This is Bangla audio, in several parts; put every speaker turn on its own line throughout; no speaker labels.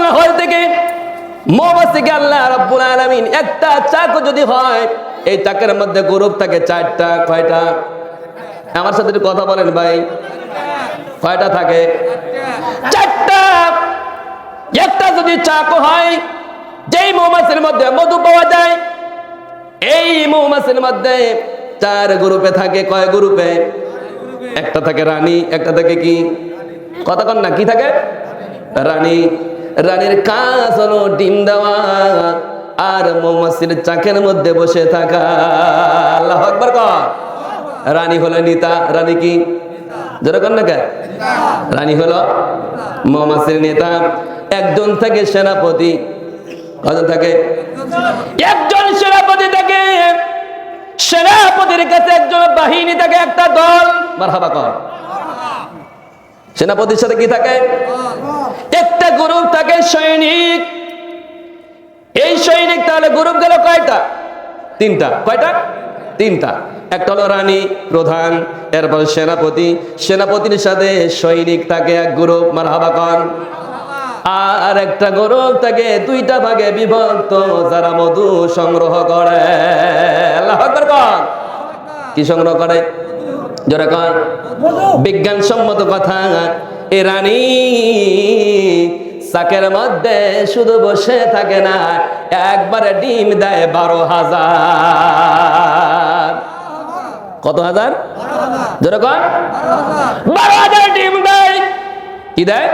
মহল থেকে মৌমাছিকে আল্লাহ রাব্বুল আলামিন একটা চাক যদি হয়, এই চাকের মধ্যে গ্রুপ থাকে চারটা। কয়টা? আমার সাথে একটু কথা বলেন ভাই, কয়টা থাকে? চারটা। একটা যদি চাক হয়, যেই মৌমাছির মধ্যে মধু পাওয়া যায়, এই মৌমাছির মধ্যে চার গ্রুপে থাকে। কয় গ্রুপে? একটা থাকে রানী, একটা থাকে কি, কথা কন না, কি থাকে? রানী। রানীর কাজ হলো ডিম দেওয়া আর মৌমাছির চাকের মধ্যে বসে থাকা। আল্লাহু আকবার কর। রানী হলো নেতা। রানী কি? যেরকম না কে, রানী হলো মৌমাছির নেতা। একজন থাকে সেনাপতি। কজন থাকে? একজন সেনাপতি থাকে। সেনাপতির কাছে একজন বাহিনী থাকে, একটা দল। মারহাবা কর। সেনাপতির সাথে কি থাকে? একটা গ্রুপ থাকে সৈনিক। এই সৈনিক তাহলে গ্রুপ গেল কয়টা? তিনটা। কয়টা? তিনটা। একটা হলো রানী প্রধান, এরপর সেনাপতি, সেনাপতির সাথে সৈনিক থাকে এক গ্রুপ। মারহাবা কর। আর একটা গ্রুপ থাকে দুইটা ভাগে বিভক্ত, যারা মধু সংগ্রহ করে। আল্লাহু আকবার কর। কি সংগ্রহ করে? যারা কর বিজ্ঞানসম্মত কথা, এ রানী চাকের মধ্যে শুধু বসে থাকে না, একবারে ডিম দেয় 12,000। কত হাজার? যেরকম 12,000 ডিম দেয়। কি দেয়?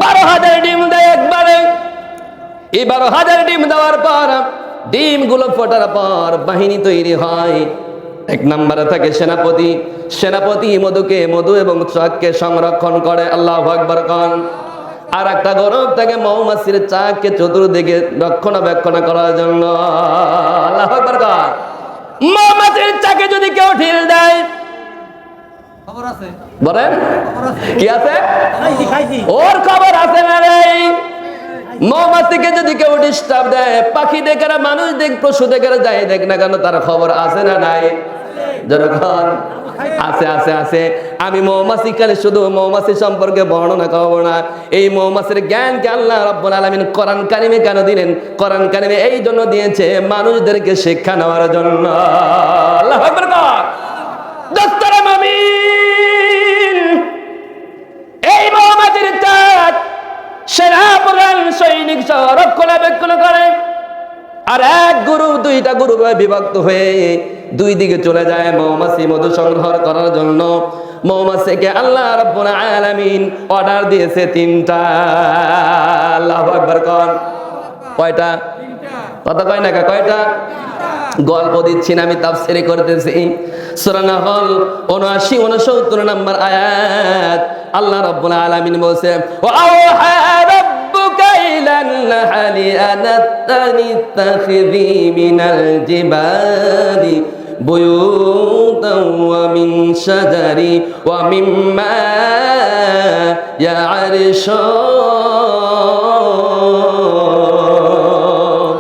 12,000 ডিম দেয় একবারে। এই 12,000 ডিম দেওয়ার পর, ডিমগুলো ফোটার পর বাহিনী তৈরি হয়। এক নম্বরে থাকে সেনাপতি। সেনাপতি মধু এবং চাককে সংরক্ষণ করে। আল্লাহু আকবার কন। আর একটা গ্রুপ থাকে মৌমাছির চাককে চতুর্দিকে রক্ষণাবেক্ষণ করার জন্য। আল্লাহু আকবার কন। মৌমাছির চাকে যদি কেউ ঢিল দেয়, খবর আছে? বলেন কি আছে? ওর খবর আছে না রে? মৌমাছিকে যদি কেউ ডিস্টার্ব দেয়, পাখি দেখে মানুষ দেখ পশু দেখে যাই দেখ না কেন, তার খবর আছে না নাই? যখন আছে আছে আছে। আমি মৌমাছি কালে শুধু মৌমাছি সম্পর্কে বর্ণনা করব না, এই মৌমাছির জ্ঞানকে আল্লাহ রাব্বুল আলামিন কোরআন কারিমে কেন দিলেন? কোরআন কারিমে এই জন্য দিয়েছে, মানুষদেরকে শিক্ষা নেওয়ার জন্য। আল্লাহু আকবার কর। দোস্তরা মুমিন, এই মৌমাছির চাক সেনাপ্রধান সৈনিক সহ রক্ষণাবেক্ষণ করে। আর এক গ্রুপ দুইটা গ্রুপে বিভক্ত হয়ে দুই দিকে চলে যায় মৌমাছি মধু সংগ্রহ করার জন্য। মৌমাছিকে আল্লাহ রাব্বুল আলামিন অর্ডার দিয়েছে তিনটা। আল্লাহু আকবার কর। কয়টা? কথা কয় না? কয়টা? গল্প দিচ্ছি না, আমি তাফসীরে করতেছি। সূরা নাহল ৭৯-৬৯ নম্বর আয়াত আল্লাহ রাব্বুল আলামিন বলেছে, ওয়া রাব্বুকা ইলান নাহলি আনাত্তাখিযি মিনাল জিবালি বুয়ুতান ওয়া মিন শাজারি ওয়া মিম্মা ইয়া'রিশুন।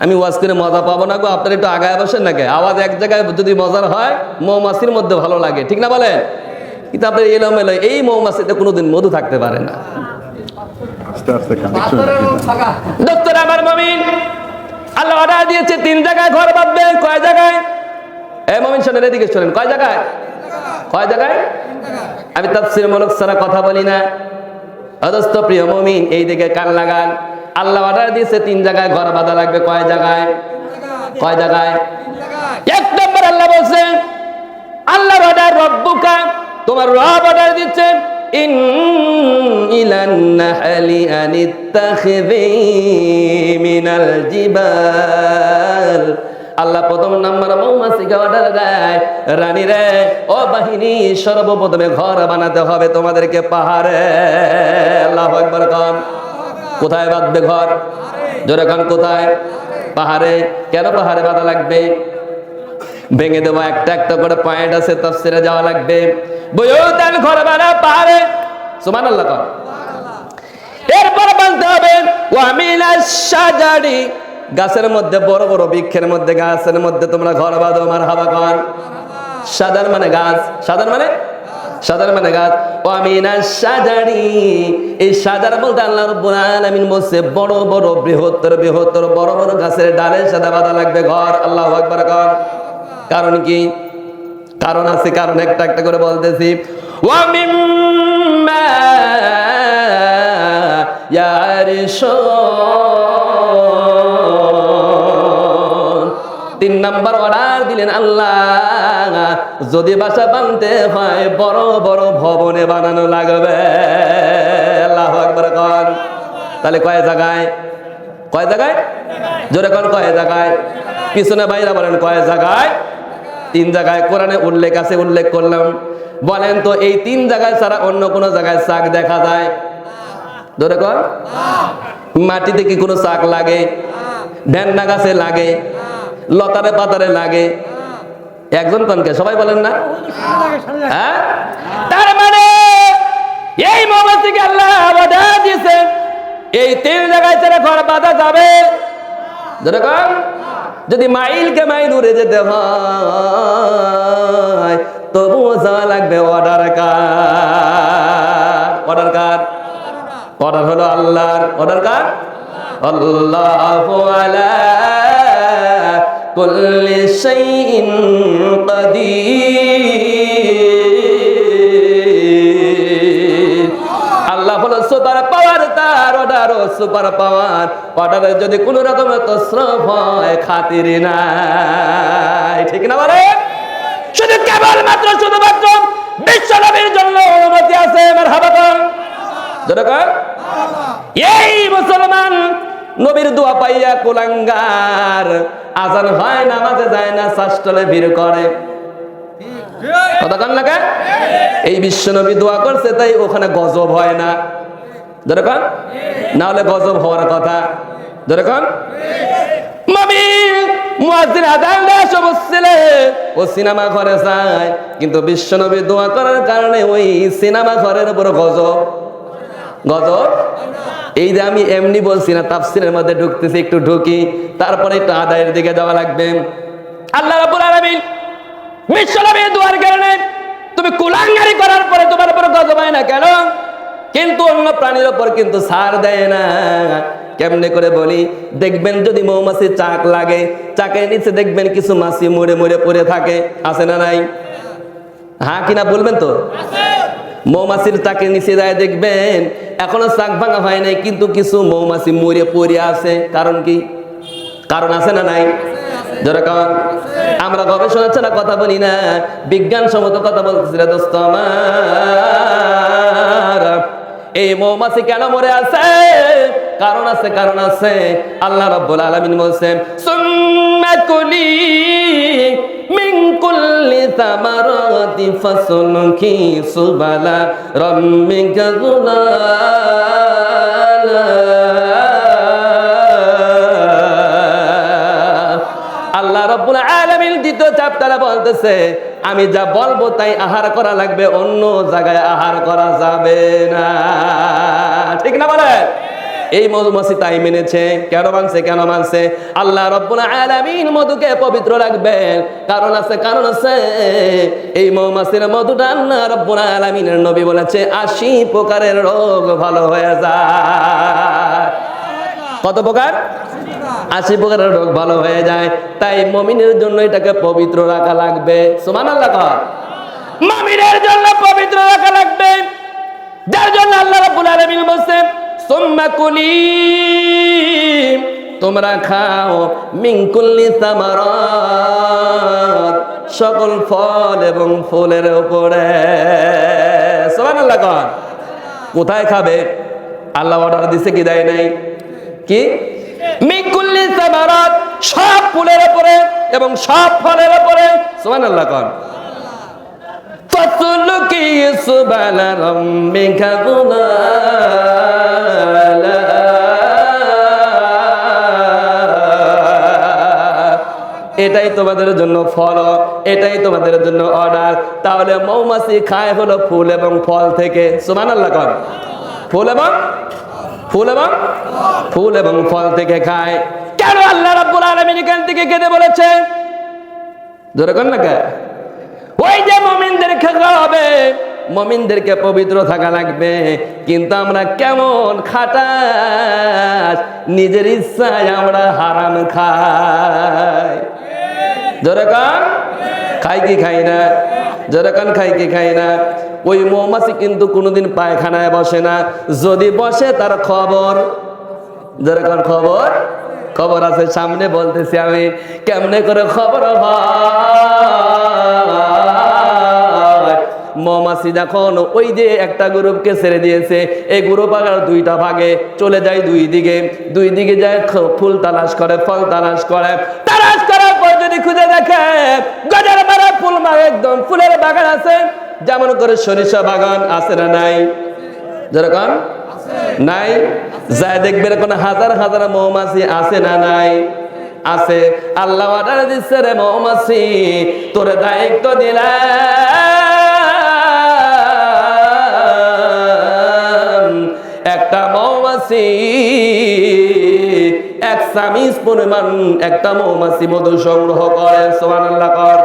আমি ওয়াজ করে মজা পাবো না গো, আপনারা একটু আগায় বসেন নাকি? আওয়াজ এক জায়গায় যদি মজার হয়, মৌমাছির মধ্যে ভালো লাগে, ঠিক না বলেন? কিন্তু আপনার এলোমেলো, এই মৌমাছিতে কোনোদিন মধু থাকতে পারে না। দোস্তরা আমার মুমিন, আল্লাহ অর্ডার দিয়েছে তিন জায়গায় ঘর বাঁধবে। কয় জায়গায়? এই মুমিন শোনেন, এদিকে শোনেন। কয় জায়গায়? কয় জায়গায়? আমি তাফসীর মূলক ছাড়া কথা বলি না। অদস্ত প্রিয় মুমিন, এই দিকে কান লাগান। আল্লাহ অর্ডার দিয়েছে তিন জায়গায় ঘর বাঁধা লাগবে। কয় জায়গায়? কয় জায়গায়? এক নম্বর আল্লাহ বলছেন, আল্লাহ অর্ডার রব্বুকা, তোমার রব অর্ডার দিচ্ছে, ইন ইলান নাহলি আনিত্তাখিযি মিনাল জিবাল। আল্লাহ প্রথম নাম্বার মৌমাছিকে অর্ডার দেয়, রানী রে, ও বাহিনী, সর্বপ্রথমে ঘর বানাতে হবে তোমাদেরকে পাহাড়ে। আল্লাহু আকবার কর। কোথায় বাঁধবে ঘর? জোরে কান। কোথায়? পাহাড়ে। কেন পাহাড়ে বাঁধা লাগবে? ভেঙে দেবো, একটা একটা করে পয়েন্ট আছে, তাফসীরে যাওয়া লাগবে। বুয়ুতান, ঘর বানা পাহাড়ে। সুবহানাল্লাহ কর। এরপর বলতে হবে ওয়া মিনাশ শাজারি, গাছের মধ্যে, বড় বড় বৃক্ষের মধ্যে, গাছের মধ্যে তোমরা ঘর বাঁধো। মারহাবা কর। শাজার মানে গাছ। শাজার মানে সাজার মানে গাছ। ওয়া মিনাশ শাজারি, এই সাজার বলতে আল্লাহ রাব্বুল আলামিন বলছে বড় বড় বৃহত্তর বৃহত্তর বড় বড় গাছের ডালের সাথে বাঁধা লাগবে ঘর। আল্লাহু আকবার। কারণ কি? কারণ আছে, কারণ একটা একটা করে বলতেছি। ওয়া মিম্মা ইয়ারশুন, 3 নাম্বার অর্ডার দিলেন আল্লাহ, যদি বাসা বানতে হয় বড় বড় ভবনে বানানো লাগবে। আল্লাহু আকবার। তাহলে কয় জায়গায়? কয় জায়গায়? জোরে কোন কয় জায়গায়? পিছনে বাইরা বলেন কয় জায়গায়? 3 জায়গায় কোরআনে উল্লেখ আছে, উল্লেখ করলাম। বলেন তো এই 3 জায়গায় ছাড়া অন্য কোন জায়গায় চাক দেখা যায়? ধরে কর। মাটিতে কি কোনো চাক লাগে? ভেন্না গাছে লাগে, লতারে পাতারে লাগে। একজন কনকে সবাই বলেন না? হ্যাঁ, তার মানে এই মৌমাছিকে আল্লাহ বাধা দিয়েছে এই 3 জায়গায় ছাড়া ঘর বাঁধা যাবে। ধরে কর। যদি মাইলকে মাইল উড়ে যেতে হয় তবুও যাওয়া লাগবে অর্ডার কার? অর্ডার কার? অর্ডার হলো আল্লাহর। অর্ডার কার? আল্লাহু আলা কুল্লি শাইইন কাদির। আল্লাহ হলো সুপার পাওয়ার, তার অর্ডারও সুপার পাওয়ার। অর্ডারে যদি কোন রকমের তসরফ হয় খাতির নাই। ঠিক না বলে? শুধু কেবলমাত্র শুধুমাত্র বিশ্ব নবীর জন্য অনুমতি আছে। মারহাবা। যেরকম এই মুসলমান নবীর দোয়া পাইয়া কুলাঙ্গার, আজান হয় নামাজে যায় না, শাসটলে ভিড় করে। কথা কান লাগা? এই বিশ্ব নবী দোয়া করছে তাই ওখানে গজব হয় না। যেরকম না হলে গজব হওয়ার কথা। যেরকম মুয়াজ্জিন আযান দেয় সবুজ ছেলে ও সিনেমা ঘরে যায়, কিন্তু বিশ্ব নবী দোয়া করার কারণে ওই সিনেমা ঘরের উপর গজব। গজব এই যে আমি এমনি বলছি না, তাফসীরের মধ্যে ঢুকতেছি, একটু ঢুকি, তারপরে একটু আদায়ের দিকে যাওয়া লাগবে। আল্লাহ রাব্বুল আলামিন বিশ্ব নবীর দোয়ার কারণে তুমি কুলাঙ্গারি করার পরে তোমার উপর গজব হয় না কেন? কিন্তু অন্য প্রাণীর উপর কিন্তু ছাড় দেয় না। কেমনে করে বলি? দেখবেন যদি মৌমাছি চাক লাগে, চাকের নিচে দেখবেন কিছু মাছি মরে মরে পড়ে থাকে, আছে না নাই? হ্যাঁ কিনা বলবেন তো? মৌমাছির চাকের নিচে যায় দেখবেন এখনো চাক ভাঙা হয় নাই, কিন্তু কিছু মৌমাছি মরে পড়ে আছে। কারণ কি? কারণ আছে না নাই? যেরকম আমরা গবেষণা ছাড়া কথা বলি না, বিজ্ঞানসম্মত কথা বলতেছি রে দোস্ত আমার। এই মৌমাছি কেন মরে আছে? কারণ আছে, কারণ আছে। আল্লাহ রাব্বুল আলামিন বলেন সুম্মা কুলি মিন কুল্লি সামারাতি ফাসলুকি সুবালা রাম্মিকা যুলালা। আল্লাহ রাব্বুল আলামিন দ্বিতীয় চ্যাপ্টারে বলতেছে আমি যা বলবো তাই আহার করা লাগবে, অন্য জায়গায় আহার করা যাবে না। ঠিক না বলে? এই মধুমাছি তাই মেনেছে। কেন মানছে? কেন মানছে? আল্লাহ রাব্বুল আলামিন মধুকে পবিত্র রাখবেন। কারণ আছে, কারণ আছে। এই মৌমাছির মধুটা আল্লাহ রাব্বুল আলামিনের নবী বলেছে 80 প্রকারের রোগ ভালো হয়ে যায়। কত প্রকার? 80 প্রকারের রোগ ভালো হয়ে যায়। তাই মুমিনের জন্য এটাকে পবিত্র রাখা লাগবে। সুবহানাল্লাহ। মুমিনের জন্য পবিত্র রাখা লাগবে, যার জন্য আল্লাহ রাব্বুল আলামিন বলেন সুম্মা কুলি, তোমরা খাও মিন কুল্লি সামারাত, সকল ফল এবং ফুলের উপরে। সুবহানাল্লাহ। কোথায় খাবে? আল্লাহ অর্ডার দিছে কি দেয় নাই? কি? মিন কুল্লি সামারাত, সব ফুলের উপরে এবং সব ফলের উপরে। সুবহানাল্লাহ। ফাসলুকি সুবালা রাম্মিকা যুলালা। এটাই তোমাদের জন্য ফল, এটাই তোমাদের জন্য অর্ডার। তাহলে মৌমাছি খায় হলো ফুল এবং ফল থেকে। সুবহানাল্লাহ। ফুল এবং ফুল এবং ফুল এবং ফল থেকে খায়। কেন আল্লাহ রাব্বুল আলামিন এখান থেকে খেতে বলেছে? জোরে কর না কে? ওই যে মুমিনদের খাওয়া হবে মুমিনদেরকে পবিত্র থাকা লাগবে। কিন্তু আমরা কেমন খাটাস, নিজের ইচ্ছায় আমরা হারাম খাই। জোরে কান, খাই কি খাই না? জোরে কান, খাই কি খাই না? ওই মৌমাছি কিন্তু কোনোদিন পায়খানায় বসে না, যদি বসে তার খবর। জোরে কান, খবর খবর আছে সামনে, বলতেছি আমি কেমনে করে খবর হয়। মৌমাছি যখন ওই যে একটা গ্রুপকে ছেড়ে দিয়েছে, এই গ্রুপ আবার দুইটা ভাগে চলে যায়, দুই দিকে যায়, ফুল তালাশ করে, ফল তালাশ করে, তালাশ করার পর যদি খুঁজে দেখে গজার মারা ফুল মারা একদম ফুলের বাগান আছে, যেমন করে সরিষা বাগান আছে না নাই? যেরকম নাই, যায় দেখবে কোনো হাজার হাজার মৌমাছি আছে না নাই? আছে। আল্লাহ অর্ডার দিচ্ছে, রে মৌমাছি তোরে দায়িত্ব দিলাম, একটা মৌমাছি এক চামিচ পরিমাণ একটা মৌমাছি মধু সংগ্রহ করে। সুবহানাল্লাহ কর।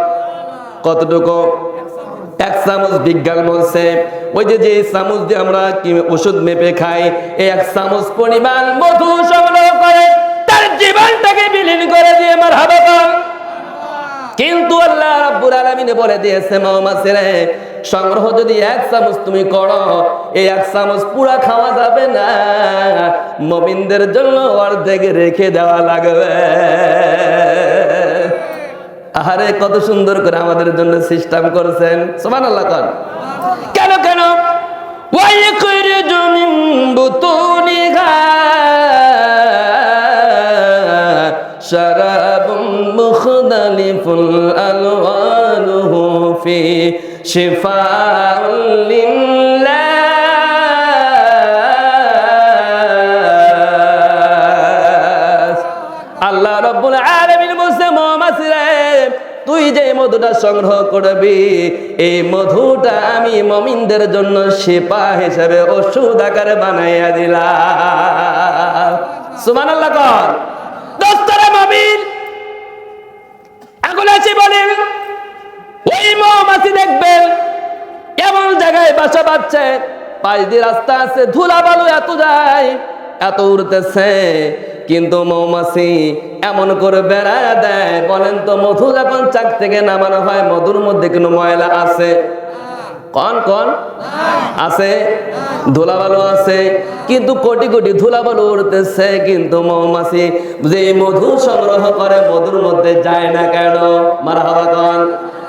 কতটুকু? এক চামচ। বিজ্ঞান বলছে ওই যে চামচ দিয়ে আমরা কি ওষুধ মেপে খাই, এই এক চামচ পরিমাণ মধু সংগ্রহ করে তার জীবনটাকে বিলীন করে দিয়ে মারহাবা কর। কিন্তু আল্লাহ রাব্বুল আলামিন বলে দিয়েছে, মৌমাছি রে, সংগ্রহ যদি এক চামচ তুমি করো, এই এক চামচ পুরা খাওয়া যাবে না, মুমিনদের জন্য অর্ধেক রেখে দেওয়া লাগবে। আহারে, কত সুন্দর করে আমাদের জন্য সিস্টেম করেছেন। সুবহানাল্লাহ কর। কেন কেন? ওয়াইখরিজু মিন বুতুনিহা শারাবুম মুখতালিফুল আলওয়ানুহু ফি শিফাউল লিন্নাস। আল্লাহ রাব্বুল আলামিন বলছে, মৌমাছি রে, তুই যে মধুটা সংগ্রহ করবি, এই মধুটা আমি মুমিনদের জন্য শিফা হিসেবে ওষুধ আকারে বানাইয়া দিলাম। সুবহানাল্লাহ কর। দোস্তরা মুমিন, এখন আছি বলেন, ওই মৌমাছি দেখবেন এমন জায়গায় বাসা বাঁধছে, পাশ দিয়ে রাস্তা আছে, ধুলা বালু এত যায়, এত উড়তেছে, কিন্তু মৌমাছি এমন করে বেড়া দেয়। বলেন তো, মধু যখন চাক থেকে নামানো হয়, মধুর মধ্যে কোনো ময়লা আছে? কোন কোন আছে? ধুলাবালু আছে, কিন্তু কোটি কোটি ধুলাবালু উড়তেছে, কিন্তু মৌমাছি যে মধু সংগ্রহ করে মধুর মধ্যে যায় না কেন? মারহাবা কোন।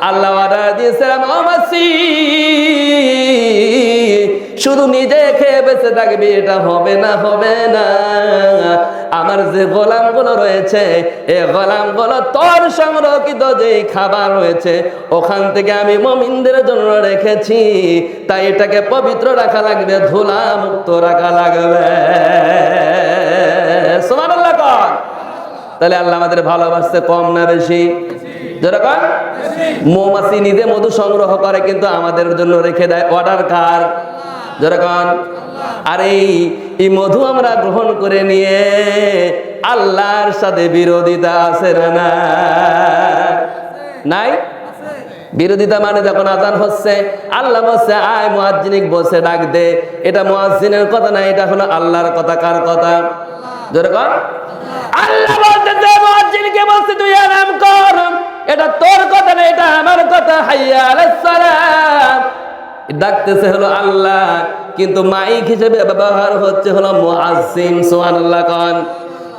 আল্লাহ ওয়াদা দিয়েছে, মৌমাছি শুধু নিজে খেয়ে বেঁচে থাকবি, এটা হবে না, হবে না। আমার যে গোলামগুলো রয়েছে, এই গোলামগুলো তোর সংরক্ষিত যে খাবার রয়েছে ওখান থেকে আমি মুমিনদের জন্য রেখেছি, তাই এটাকে পবিত্র রাখা লাগবে, ধুলা মুক্ত রাখা লাগবে। সুবহানাল্লাহ কর। তাহলে আল্লাহ আমাদের ভালোবাসতে কম না বেশি? যেরকম মৌমাছি নিজে মধু সংগ্রহ করে কিন্তু আমাদের জন্য রেখে দেয়, অর্ডার কার? যেরকম আর এই মধু আমরা গ্রহণ করে নিয়ে আল্লাহর সাথে বিরোধিতা আছে না নাই? বিরোধিতা মানে যখন আজান হচ্ছে, আল্লাহ বলছে আয় মুয়াজ্জিনিক বসে ডাক দে, এটা মুয়াজ্জিনের কথা না, এটা হলো আল্লাহর কথা। কার কথা? যেরকম আল্লাহ বলতেছে মুয়াজ্জিনকে বলছে তুই আরাম কর, এটা তোর কথা না, এটা আমার কথা। হাইয়া আলাস সালাত ডাকতেছে হলো আল্লাহ, কিন্তু মাইক হিসেবে ব্যবহার হচ্ছে হলো মুয়াজ্জিন। সুবহানাল্লাহ কোন।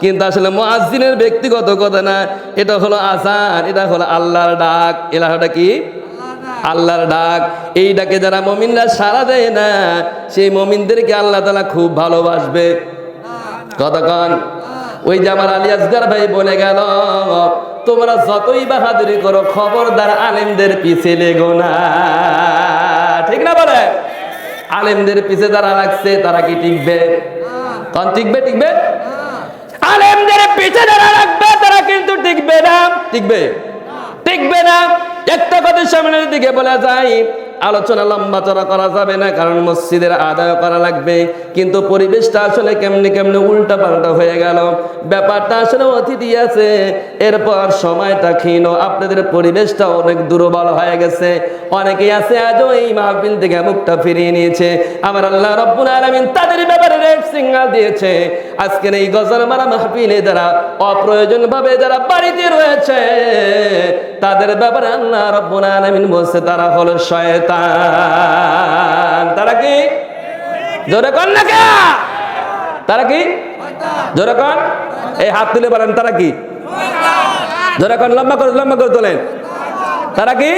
কিন্তু আসলে মুয়াজ্জিনের ব্যক্তিগত কথা না, এটা হলো আযান, এটা হলো আল্লাহর ডাক। এলাহাটা কি? আল্লাহর ডাক। এই ডাকে যারা মুমিনরা সাড়া দেয় না, সেই মুমিনদেরকে আল্লাহ তাআলা খুব ভালোবাসবে। কতক্ষণ? ওই যে আমার আলী আসগর ভাই বলে গেল, তোমরা যতই বাহাদুরি করো, খবরদার আলেমদের পিছে লেগো না। ঠিক না বলে? আলেমদের পিছে যারা লাগছে তারা কি টিকবে? কোন টিকবে? টিকবে? আলেমদের পিছে যারা লাগবে তারা কিন্তু টিকবে না। টিকবে? টিকবে না। একটা কথা সামনের দিকে বলা যায়, আলোচনা লম্বা চড়া করা যাবে না, কারণ মসজিদের আদায় করা লাগবে। কিন্তু পরিবেশটা আসলে কেমনে কেমনে উল্টা পাল্টা হয়ে গেল, ব্যাপারটা আসলে অতিথি আছে, এরপর সময়টা ক্ষীণ, আপনাদের পরিবেশটা অনেক দুর্বল হয়ে গেছে। অনেকেই আছে আজও এই মাহফিল থেকে মুখটা ফিরিয়ে নিয়েছে। আমার আল্লাহ রাব্বুল আলামিন তাদের ব্যাপারে রেড সিগন্যাল দিয়েছে। আজকের এই গজল মারা মাহফিলে যারা অপ্রয়োজন ভাবে যারা বাড়িতে রয়েছে, তাদের ব্যাপারে আল্লাহ রাব্বুল আলামিন বলছে তারা হলো শয়তান। তারা কি? জোরে কোন না কে? তারা কি? জোরে কোন? এই হাত তুলে বলেন তারা কি? জোরে কোন, লম্বা করে তোলেন। তারা কি?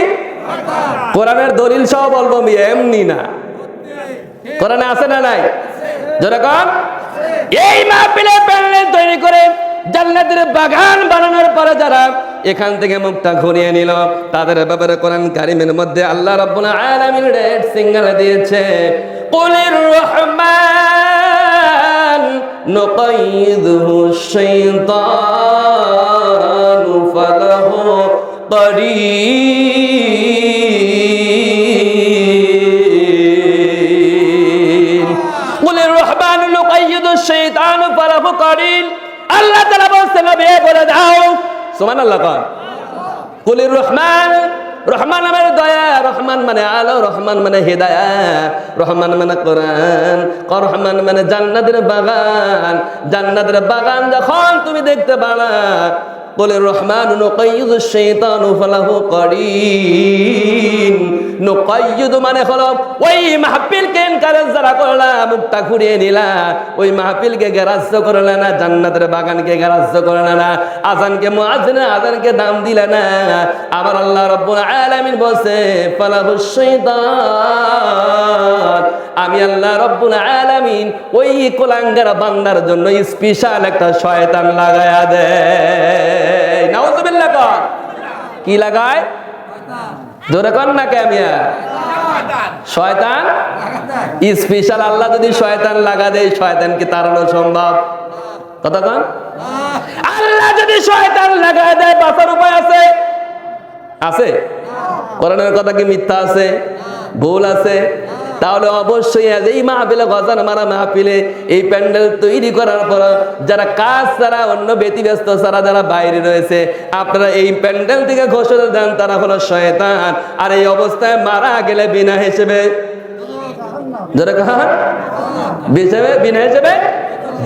কোরআনের দলিল সহ বলবো আমি, এমনি না। কোরআনে আছে না নাই? জোরে কোন? এই মাহফিলে প্যান্ডেল তৈরি করে জান্নাতের বাগান বানানোর পরে যারা এখান থেকে মুখটা ঘুরিয়ে নিল, তাদের ব্যাপারে কোরআন কারিমের মধ্যে আল্লাহ রাব্বুল আলামিন রেড সিগন্যাল দিয়েছে, কুলির রহমান নুকাইযুহু শাইতানু ফালাহু করিন। কুলির রহমান নুকাইযুহু শাইতানু ফালাহু করিন। আল্লাহ তাআলা বলেন নবী বলে দাও সুবহানাল্লাহ। কোন? কুলির রহমান, রহমান মানে দয়া, রহমান মানে আলো, রহমান মানে হিদায়াত, রহমান মানে কোরআন, রহমান মানে জান্নাতের বাগান। জান্নাতের বাগান যখন তুমি দেখতে পাবা, কুলির রহমান নুকাইযু শাইতানু ফালাহু করিন। নুকাইযু মানে হলো ওই মাহফিলকে এনকারেজ যারা করলা, মুখটা ঘুরিয়ে নিলা, ওই মাহফিলকে গ্রাহ্য করলে না, জান্নাতের বাগানকে গ্রাহ্য করলে না, আজানকে মুয়াজ্জিনের আজানকে দাম দিলে না, আমার আল্লাহ রাব্বুল আলামিন বলছে ফালাহু শাইতান, আমি আল্লাহ রাব্বুল আলামিন ওই কুলাঙ্গার বান্দার জন্য স্পেশাল একটা শয়তান লাগায়া দেয়। নাউযুবিল্লাহ। কর কি লাগায়? জোরে কর না কামিয়া। শয়তান স্পেশাল। আল্লাহ যদি শয়তান লাগা দেয়, শয়তানকে তাড়ানো সম্ভব? কথা কন। আল্লাহ যদি শয়তান লাগা দেয়, বাঁচার উপায় আছে? আছে? কোরআনের কথা কি মিথ্যা আছে? ভুল আছে? তাহলে অবশ্যই এই মাহফিলে, গজান মারা মাহফিলে এই প্যান্ডেল তৈরি করার পর যারা কাজ ছাড়া, অন্য ব্যতিব্যস্ত ছাড়া যারা বাইরে রয়েছে, আপনারা এই প্যান্ডেল থেকে ঘোষণা দেন তারা হলো শয়তান। আর এই অবস্থায় মারা গেলে বিনা হিসেবে, বিনা হিসেবে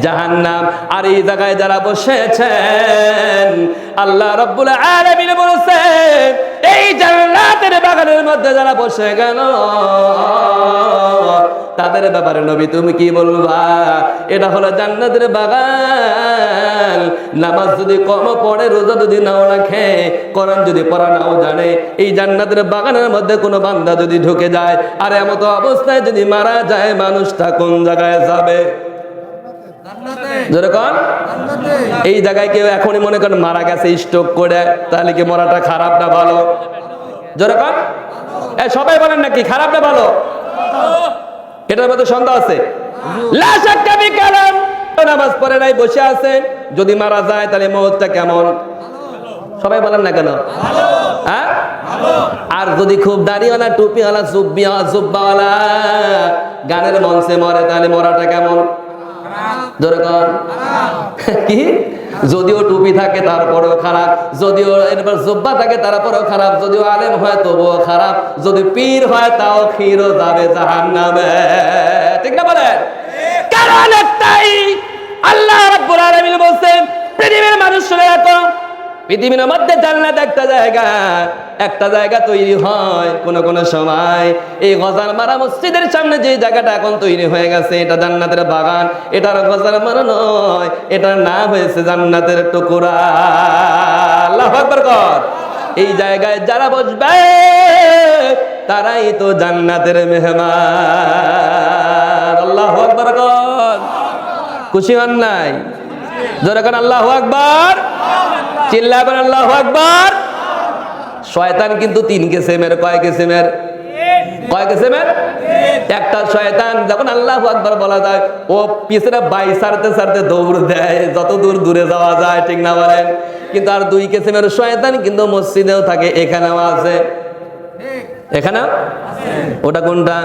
জাহান্নাম। আর এই জায়গায় যারা বসেছেন, আল্লাহ রাব্বুল আলামিন বলেছেন এই জান্নাতের বাগানের মধ্যে যারা বসে গেল, তাদের ব্যাপারে নবী তুমি কি বলবা? এটা হলো জান্নাতের বাগান। নামাজ যদি কম পড়ে, রোজা যদি নাও রাখে, কোরআন যদি পড়া নাও জানে, এই জান্নাতের বাগানের মধ্যে কোনো বান্দা যদি ঢুকে যায়, আর এমত অবস্থায় যদি মারা যায়, মানুষটা কোন জায়গায় যাবে? যেরকম এই জায়গায় কেউ এখনই মনে করেন মারা গেছে স্ট্রোক করে, তাহলে কি মরাটা খারাপ না ভালো? যেরকম সবাই বলেন নাকি খারাপ না ভালো? এটার মধ্যে সন্দেহ আছে? নামাজ পড়ে নাই, বসে আছে, যদি মারা যায় তাহলে মওতটা কেমন? সবাই বলেন না কেন? হ্যাঁ? আর যদি খুব দাড়িওয়ালা, টুপিওয়ালা, জুব্বাওয়ালা গানের মঞ্চে মরে, তাহলে মরাটা কেমন? কি? যদিও টুপি থাকে তারপরেও খারাপ, যদিও এরপর জুব্বা থাকে তারপরেও খারাপ, যদিও আলেম হয় তবুও খারাপ, যদি পীর হয় তাও ক্ষীরও যাবে জাহান্নামে। ঠিক না বলেন? কারণ একটাই, আল্লাহ রাব্বুল আলামিন বলেন পৃথিবীর মানুষ শুনে রাখো, পৃথিবীর মধ্যে জান্নাত একটা জায়গা তৈরি হয় কোন সময়। এই গজার মারা মসজিদের সামনে যে জায়গাটা এখন তৈরি হয়ে গেছে, এটা জান্নাতের বাগান। এটার গজার মারা নয়, এটার নাম হয়েছে জান্নাতের টুকরা। আল্লাহু আকবার কর। এই জায়গায় যারা বসবে তারাই তো জান্নাতের মেহমান। আল্লাহু আকবার কর। খুশি হন নাই? জোরে কর আল্লাহু আকবার। চিল্লাবেন আল্লাহু আকবার। শয়তান কিন্তু 3 কিসিমের। কয় কিসিমের? কয় কিসিমের? একটা শয়তান যখন আল্লাহু আকবার বলা যায়, ও পিছনে বাই সারতে দৌড় দেয় যত দূরে যাওয়া যায়। ঠিক না বলেন? কিন্তু আর 2 কিসিমের শয়তান কিন্তু মসজিদেও থাকে, এখানেও আছে। এখানে ওটা কোনটা?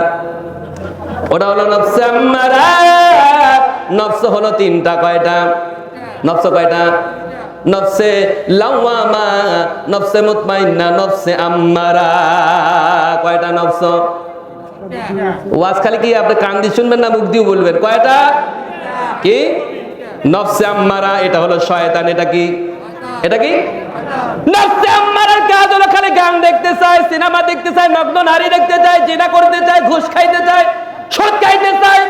ওটা হলো নফসে আম্মারা। নফস হলো তিনটা, কয়টা? নফস কয়টা? নফসে লাওয়ামা, নফসে মুতমাইন্না, নফসে আম্মারা। কয়টা নফস? ওয়াজ খালি কি আপনি কান দিয়ে শুনবেন না মুখ দিয়ে বলবেন? কয়টা? কি? নফসে আম্মারা এটা হলো শয়তান। এটা কি? এটা কি? নফসে আম্মারার কাজ হলো খালি গান দেখতে চায়, সিনেমা দেখতে চায়, নগ্ন নারী দেখতে চায়, জিনা করতে চায়, ঘুষ খাইতে চায়, সুদ খাইতে চায়,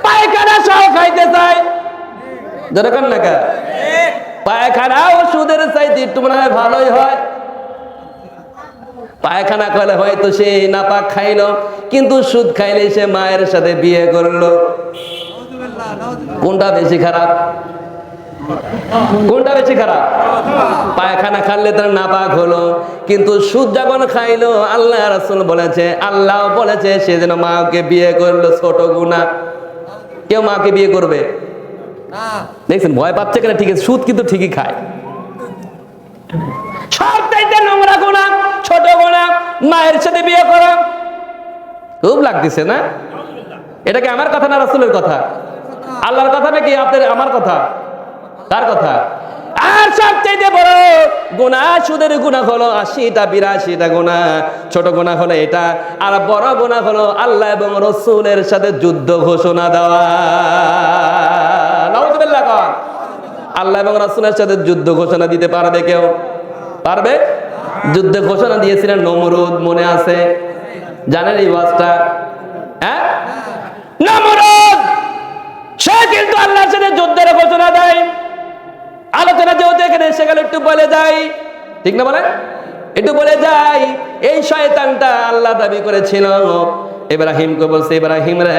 পায়খানা সহ খাইতে চায়। দরকার না কা পায়খানা ও সুদের চাইতে একটু মনে হয় ভালোই হয়। পায়খানা করলে হয়তো সে নাপাক খাইলো, কিন্তু সুদ খাইলে সে মায়ের সাথে বিয়ে করলো। কোনটা বেশি খারাপ? কোনটা বেশি খারাপ? পায়খানা খাইলে তার নাপাক হলো, কিন্তু সুদ যখন খাইলো আল্লাহ রাসূল বলেছে, আল্লাহ বলেছে সে যেন মাকে বিয়ে করলো, ছোট গুনাহ। কেউ মাকে বিয়ে করবে? দেখছেন ভয় পাচ্ছে কেন? ঠিক আছে, সুদ কিন্তু ঠিকই খায়। সবচাইতে নোংরা গুনাহ, ছোট গুনাহ মায়ের সাথে বিয়ে করা। খুব লাগতেছে না? এটা কি আমার কথা না রাসূলের কথা? আল্লাহর কথা নাকি আপনার আমার কথা? কার কথা? আর সবচাইতে বড় গুনাহ সুদের গুনাহ হলো 80টা 82টা গুনাহ। ছোট গুনাহ হলো এটা, আর বড় গুনাহ হলো আল্লাহ এবং রাসূলের সাথে যুদ্ধ ঘোষণা দেওয়া। নাউযুবিল্লাহ। আল্লাহ এবং রাসূলের সাথে যুদ্ধ ঘোষণা দিতে পারবে কেউ? পারবে? যুদ্ধ ঘোষণা দিয়েছিলেন নমরুদ, মনে আছে? জানেন এই ওয়াজটা? হ্যাঁ, নমরুদ সে কিন্তু আল্লাহর সাথে যুদ্ধের ঘোষণা দেয়। আলোচনা যেহেতু এখানে এসে গেল, একটু বলে যাই, ঠিক না? বলে একটু বলে যাই। এই শয়তানটা আল্লাহ দাবি করেছিল, ইব্রাহিমকে বলছে, ইব্রাহিম রে,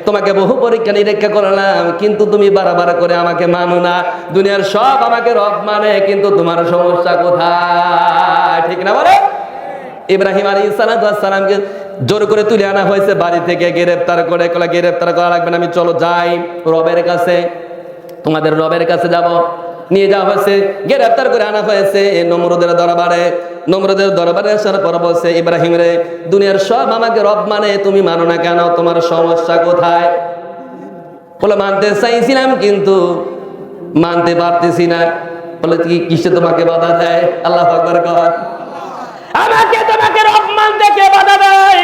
তোমাকে বহু পরীক্ষা নিরীক্ষা করলাম, কিন্তু তুমি বারবার করে আমাকে মানো না। দুনিয়ার সব আমাকে রব মানে, কিন্তু তোমার সমস্যা কোথায়? ঠিক না? বলে ইব্রাহিম আলাইহিস সালামকে জোর করে তুলে আনা হয়েছে বাড়ি থেকে, গ্রেফতার করে। গ্রেফতার করা লাগবে না, আমি চলো যাই রবের কাছে, তোমাদের রবের কাছে যাব। নিয়ে যাওয়া হয়েছে, গ্রেফতার করে আনা হয়েছে নমরুদের দরবারে। নমরুদের দরবারে আসার পর বলছে, ইব্রাহিম রে, দুনিয়ার সব আমাকে রব মানে, তুমি মানো না কেন? তোমার সমস্যা কোথায়? বলে মানতে চাইছিলাম কিন্তু মানতে পারতেছি না। বলে কি কিসে তোমাকে বাধা দেয়? আল্লাহু আকবার কর। আমাকে তোমাকে রব মানতে কে বাধা দেয়?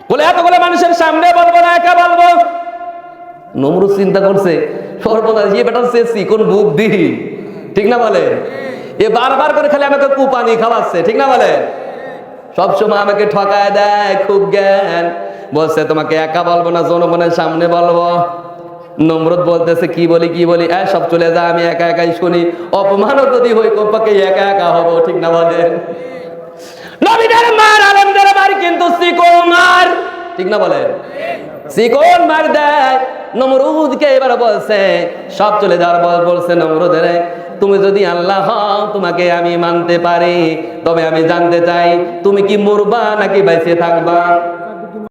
বলে এতগুলো মানুষের সামনে বলবো না, একা বলবো? নমরুদ চিন্তা করছে, সর্বনাশ, এই বেটার চেয়েছি কোন বুদ্ধি, ঠিক না? বলে এ বারবার করে খালি আমাকে কুপানি খাওয়াচ্ছে, ঠিক না? বলে সবসময় আমাকে ঠকায় দেয়, খুব জ্ঞান। বলছে তোমাকে একা বলবো না, জনগণের সামনে বলবো। নমরুদ বলতেছে, কি বলি কি বলি? সব চলে যা, আমি একা একাই শুনি, অপমানও যদি হই কমপক্ষে একা একা হবো, ঠিক না? বলেন নবীদের মার, আলেমদের মার কিন্তু চিকন মার, ঠিক না? বলেন চিকন মার দেয়। নমরুদকে এবার বলছে সব চলে যাওয়ার পর বলছে, নমরুদের তুমি যদি আল্লাহ হও, তোমাকে আমি মানতে পারি, তবে আমি জানতে চাই তুমি কি মরবা নাকি বেঁচে থাকবা?